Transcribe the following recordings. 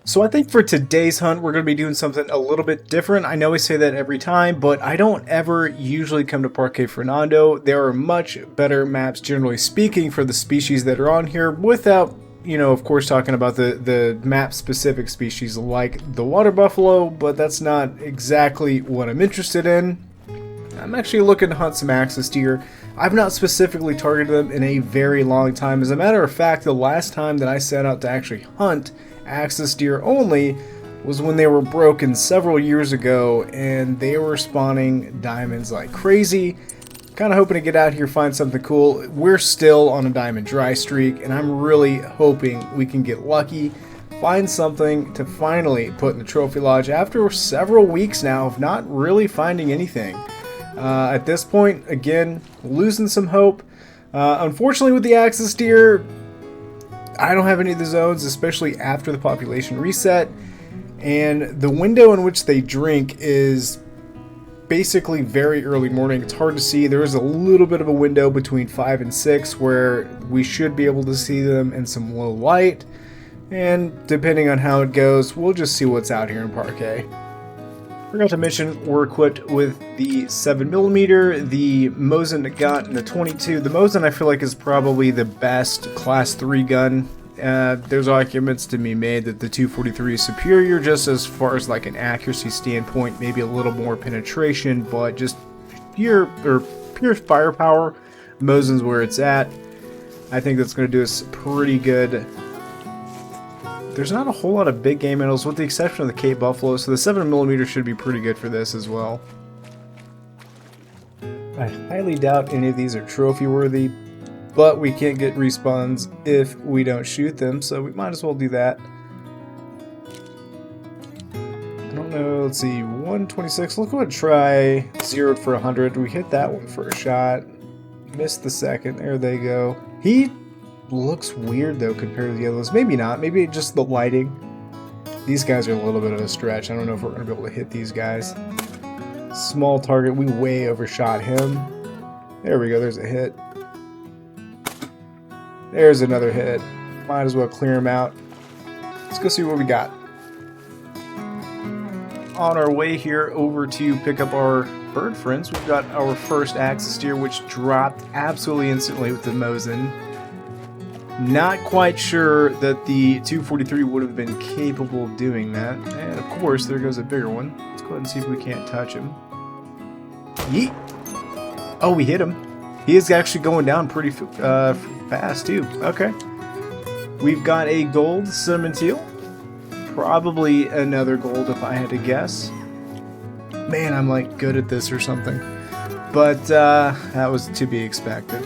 So I think for today's hunt, we're going to be doing something a little bit different. I know we say that every time, but I don't ever usually come to Parque Fernando. There are much better maps, generally speaking, for the species that are on here without, of course, talking about the map-specific species like the water buffalo, but that's not exactly what I'm interested in. I'm actually looking to hunt some axis deer. I've not specifically targeted them in a very long time. As a matter of fact, the last time that I set out to actually hunt axis deer only was when they were broken several years ago and they were spawning diamonds like crazy. Kind of hoping to get out here, find something cool. We're still on a diamond dry streak and I'm really hoping we can get lucky, find something to finally put in the trophy lodge after several weeks now of not really finding anything. At this point, again, losing some hope. Unfortunately with the axis deer, I don't have any of the zones, especially after the population reset, and the window in which they drink is basically very early morning. It's hard to see. There is a little bit of a window between 5 and 6 where we should be able to see them in some low light, and depending on how it goes, we'll just see what's out here in Parque. Forgot to mention, we're equipped with the 7mm, the Mosin gun, and the 22. The Mosin I feel like is probably the best class 3 gun. There's arguments to be made that the 243 is superior just as far as like an accuracy standpoint, maybe a little more penetration, but just pure firepower, Mosin's where it's at. I think that's going to do us pretty good. There's not a whole lot of big game animals with the exception of the Cape Buffalo, so the 7mm should be pretty good for this as well. I highly doubt any of these are trophy worthy, but we can't get respawns if we don't shoot them, so we might as well do that. I don't know, let's see, 126, let's go ahead and try 0 for 100. We hit that one for a shot, missed the second, there they go. He looks weird though compared to the others. Maybe not, maybe just the lighting. These guys are a little bit of a stretch. I don't know if we're going to be able to hit these guys. Small target, we way overshot him. There we go, there's a hit. There's another hit. Might as well clear him out. Let's go see what we got. On our way here over to pick up our bird friends, we've got our first axis deer, which dropped absolutely instantly with the Mosin. Not quite sure that the 243 would have been capable of doing that. And of course, there goes a bigger one. Let's go ahead and see if we can't touch him. Yeet! Oh, we hit him. He is actually going down pretty fast, too. Okay. We've got a gold cinnamon teal. Probably another gold if I had to guess. Man, I'm like good at this or something. But that was to be expected.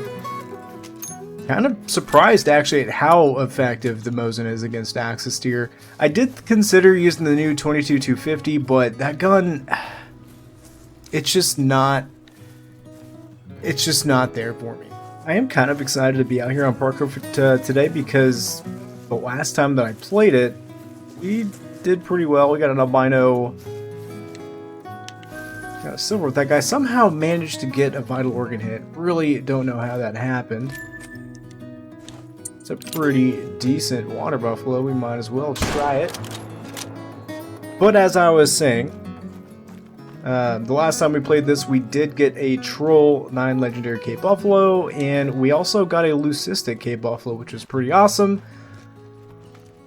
Kind of surprised actually at how effective the Mosin is against axis deer. I did consider using the new 22-250, but that gun, it's just not there for me. I am kind of excited to be out here on Parque today because the last time that I played it, we did pretty well. We got an albino, got a silver with that guy. Somehow managed to get a vital organ hit. Really don't know how that happened. It's a pretty decent water buffalo. We might as well try it. But as I was saying, the last time we played this, we did get a Troll 9 Legendary Cape Buffalo, and we also got a Leucistic Cape Buffalo, which is pretty awesome.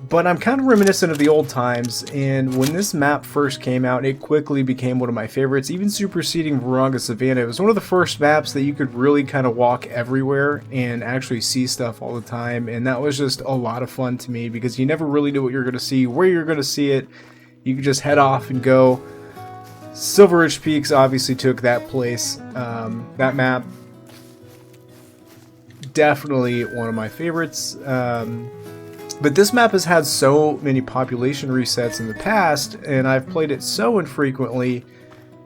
But I'm kind of reminiscent of the old times, and when this map first came out, it quickly became one of my favorites, even superseding Vurhonga Savanna. It was one of the first maps that you could really kind of walk everywhere and actually see stuff all the time, and that was just a lot of fun to me because you never really knew what you're going to see, where you're going to see it. You could just head off and go. Silver Ridge Peaks obviously took that place. That map, definitely one of my favorites. But this map has had so many population resets in the past, and I've played it so infrequently,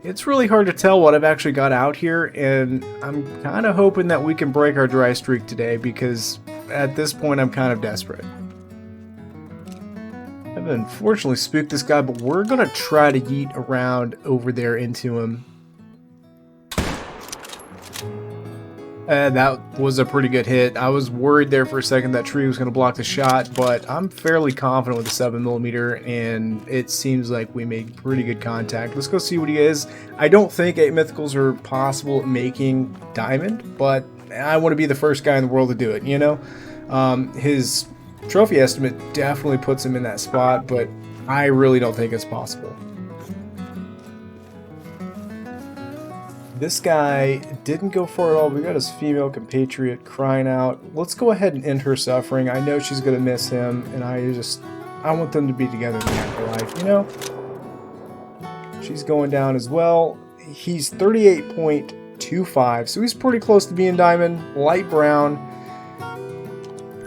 it's really hard to tell what I've actually got out here, and I'm kind of hoping that we can break our dry streak today, because at this point I'm kind of desperate. I've unfortunately spooked this guy, but we're going to try to yeet around over there into him. That was a pretty good hit. I was worried there for a second that tree was going to block the shot, but I'm fairly confident with the 7mm, and it seems like we made pretty good contact. Let's go see what he is. I don't think 8 mythicals are possible at making diamond, but I want to be the first guy in the world to do it, you know? His trophy estimate definitely puts him in that spot, but I really don't think it's possible. This guy didn't go far at all. We got his female compatriot crying out. Let's go ahead and end her suffering. I know she's going to miss him, and I want them to be together in the afterlife, you know? She's going down as well. He's 38.25, so he's pretty close to being diamond. Light brown.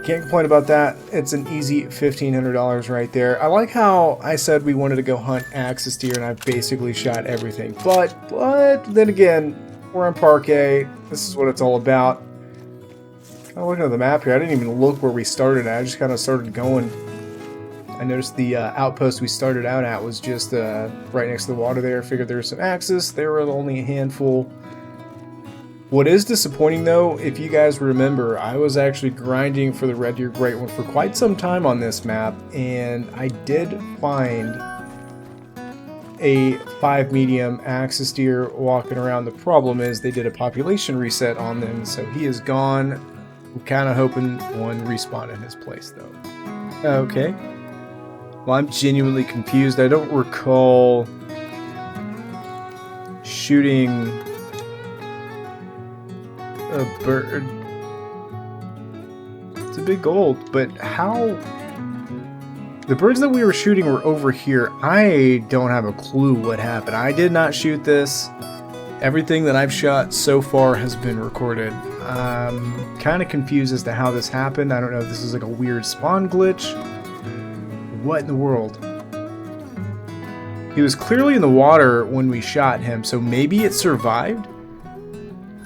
Can't complain about that. It's an easy $1,500 right there. I like how I said we wanted to go hunt axis deer, and I've basically shot everything. But then again, we're on Parquet. This is what it's all about. I'm looking at the map here. I didn't even look where we started at. I just kind of started going. I noticed the outpost we started out at was just right next to the water there. Figured there was some axis. There were only a handful. What is disappointing though, if you guys remember, I was actually grinding for the Red Deer Great One for quite some time on this map, and I did find a 5 medium axis deer walking around. The problem is they did a population reset on them, so he is gone. I'm kind of hoping one respawned in his place though. Okay. Well, I'm genuinely confused. I don't recall shooting a bird. It's a big gold, but how? The birds that we were shooting were over here. I don't have a clue what happened. I did not shoot this. Everything that I've shot so far has been recorded. I'm kind of confused as to how this happened. I don't know if this is like a weird spawn glitch. What in the world? He was clearly in the water when we shot him, so maybe it survived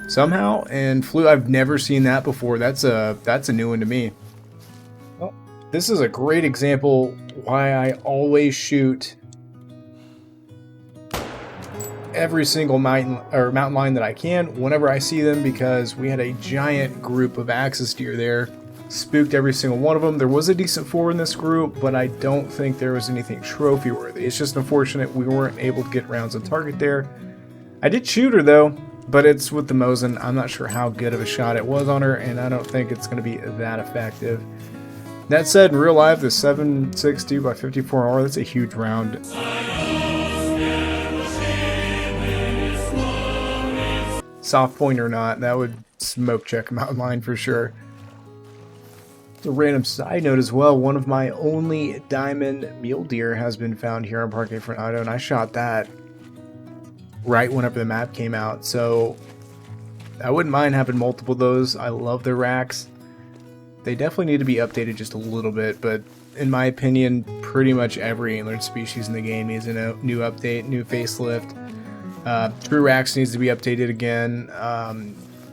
somehow and flew. I've never seen that before. That's a new one to me. Well, this is a great example why I always shoot every single mountain lion that I can whenever I see them, because we had a giant group of axis deer there. Spooked every single one of them. There was a decent 4 in this group, but I don't think there was anything trophy worthy. It's just unfortunate we weren't able to get rounds on target there. I did shoot her though, but it's with the Mosin. I'm not sure how good of a shot it was on her, and I don't think it's going to be that effective. That said, in real life, the 7.62 by 54R, that's a huge round. Soft point or not, that would smoke check mountain lion for sure. A random side note as well, one of my only diamond mule deer has been found here on Parque Fernando, and I shot that right whenever the map came out, so I wouldn't mind having multiple of those. I love the racks. They definitely need to be updated just a little bit, but in my opinion, pretty much every antlered species in the game needs a new update, new facelift. True Racks needs to be updated again.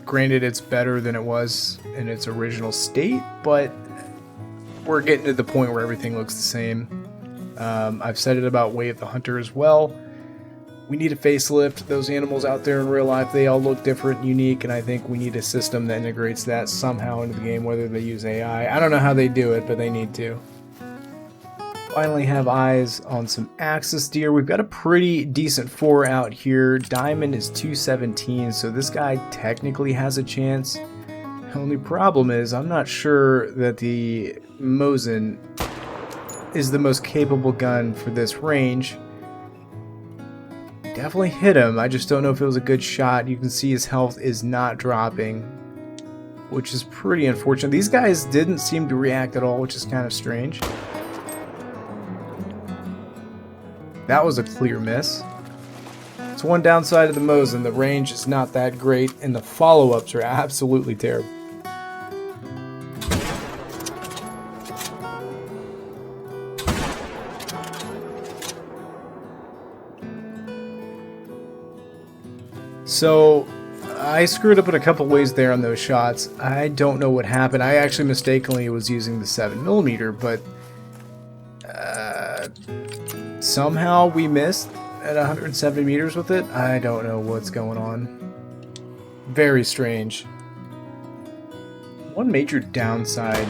Granted, it's better than it was in its original state, but we're getting to the point where everything looks the same. I've said it about Way of the Hunter as well. We need a facelift. Those animals out there in real life, they all look different and unique, and I think we need a system that integrates that somehow into the game, whether they use AI. I don't know how they do it, but they need to. Finally have eyes on some axis deer. We've got a pretty decent 4 out here. Diamond is 217, so this guy technically has a chance. The only problem is I'm not sure that the Mosin is the most capable gun for this range. Definitely hit him. I just don't know if it was a good shot. You can see his health is not dropping, which is pretty unfortunate. These guys didn't seem to react at all, which is kind of strange. That was a clear miss. It's one downside of the Mosin. The range is not that great, and the follow-ups are absolutely terrible. So I screwed up in a couple ways there on those shots. I don't know what happened. I actually mistakenly was using the 7mm, but somehow we missed at 170 meters with it. I don't know what's going on. Very strange. One major downside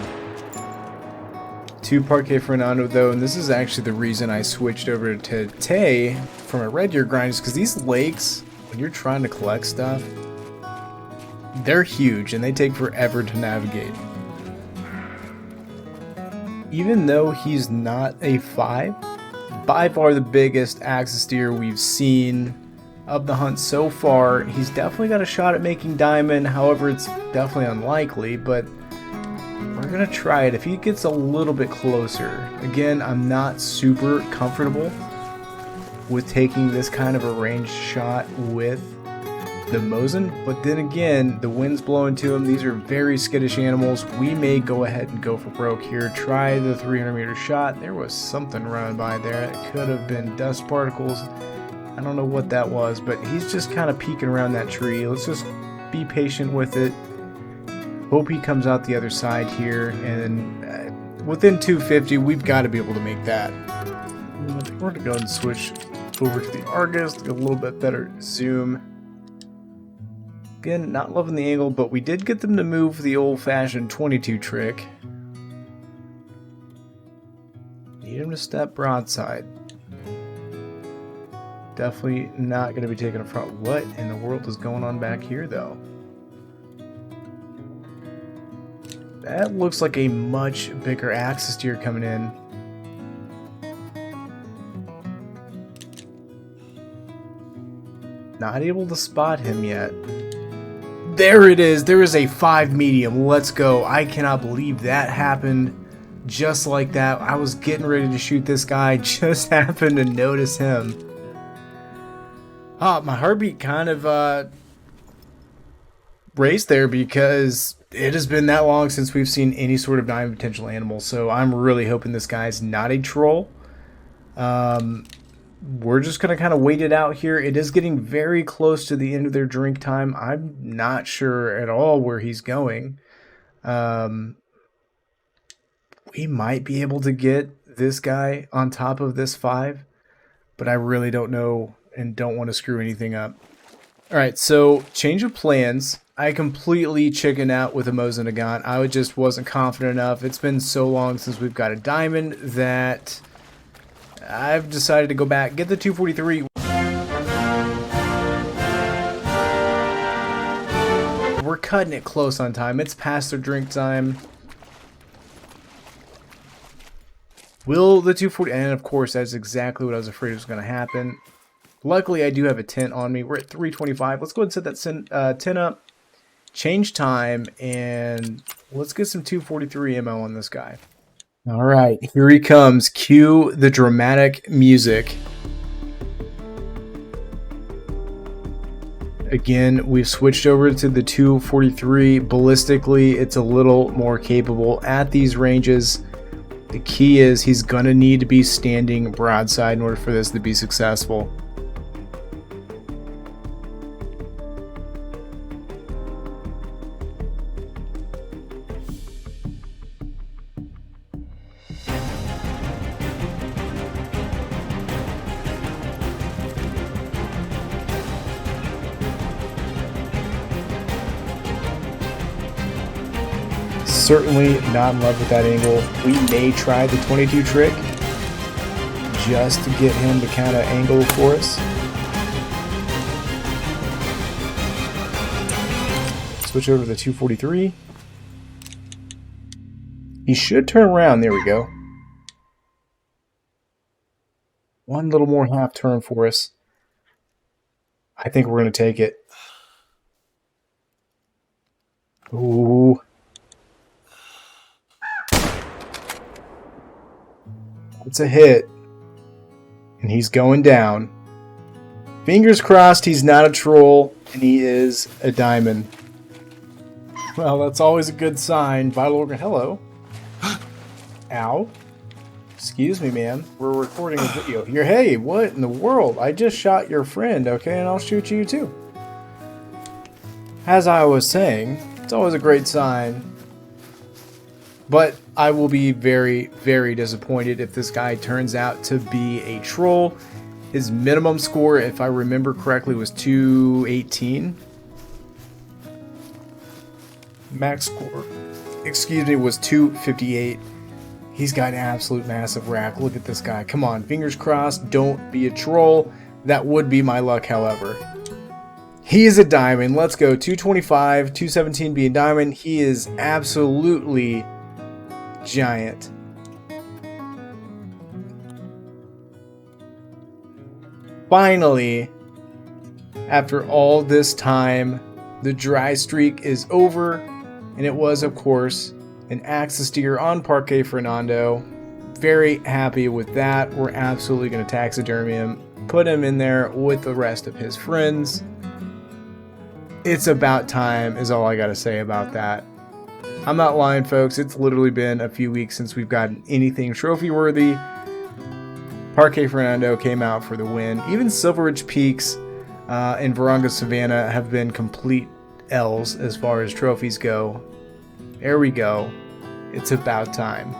to Parquet Fernando, though, and this is actually the reason I switched over to Tay from a Red Deer grind, is because these lakes, when you're trying to collect stuff, they're huge and they take forever to navigate. Even though he's not a 5, by far the biggest Axis deer we've seen of the hunt so far. He's definitely got a shot at making diamond, however it's definitely unlikely, but we're gonna try it if he gets a little bit closer. Again, I'm not super comfortable with taking this kind of a ranged shot with the Mosin, but then again, the wind's blowing to him. These are very skittish animals. We may go ahead and go for broke here. Try the 300-meter shot. There was something running by there. It could have been dust particles. I don't know what that was, but he's just kind of peeking around that tree. Let's just be patient with it. Hope he comes out the other side here, and within 250, we've got to be able to make that. We're going to go and switch over to the Argus to get a little bit better zoom. Again, not loving the angle, but we did get them to move the old-fashioned 22 trick. Need him to step broadside. Definitely not going to be taking a front. What in the world is going on back here, though? That looks like a much bigger Axis deer coming in. Not able to spot him yet. There it is. There is a 5 medium. Let's go. I cannot believe that happened just like that. I was getting ready to shoot this guy. Just happened to notice him. My heartbeat kind of raced there because it has been that long since we've seen any sort of diamond potential animal. So I'm really hoping this guy's not a troll. We're just going to kind of wait it out here. It is getting very close to the end of their drink time. I'm not sure at all where he's going. We might be able to get this guy on top of this 5, but I really don't know and don't want to screw anything up. All right, so change of plans. I completely chickened out with a Mosin Nagant. I just wasn't confident enough. It's been so long since we've got a diamond that I've decided to go back, get the 243. We're cutting it close on time. It's past their drink time. Will the 240, and of course that's exactly what I was afraid was going to happen. Luckily I do have a tent on me. We're at 325. Let's go ahead and set that tent up. Change time, and let's get some 243 ammo on this guy. All right, here he comes. Cue the dramatic music. Again, we've switched over to the 243. Ballistically, it's a little more capable at these ranges. The key is he's going to need to be standing broadside in order for this to be successful. Certainly not in love with that angle. We may try the 22 trick just to get him to kind of angle for us. Switch over to the 243. He should turn around. There we go. One little more half turn for us. I think we're going to take it. Ooh. It's a hit. And he's going down. Fingers crossed he's not a troll and he is a diamond. Well, that's always a good sign. Vital organ, hello. Ow. Excuse me, man. We're recording a video here. Hey, what in the world? I just shot your friend, okay? And I'll shoot you too. As I was saying, it's always a great sign. But I will be very, very disappointed if this guy turns out to be a troll. His minimum score, if I remember correctly, was 218. Max score excuse me, was 258. He's got an absolute massive rack. Look at this guy. Come on, fingers crossed, don't be a troll. That would be my luck, however. He is a diamond. Let's go. 225, 217 being diamond. He is absolutely giant. Finally, after all this time, the dry streak is over, and it was, of course, an Axis deer on Parque Fernando. Very happy with that. We're absolutely going to taxidermy him, put him in there with the rest of his friends. It's about time is all I got to say about that. I'm not lying, folks. It's literally been a few weeks since we've gotten anything trophy worthy. Parque Fernando came out for the win. Even Silver Ridge Peaks and Varonga Savannah have been complete L's as far as trophies go. There we go. It's about time.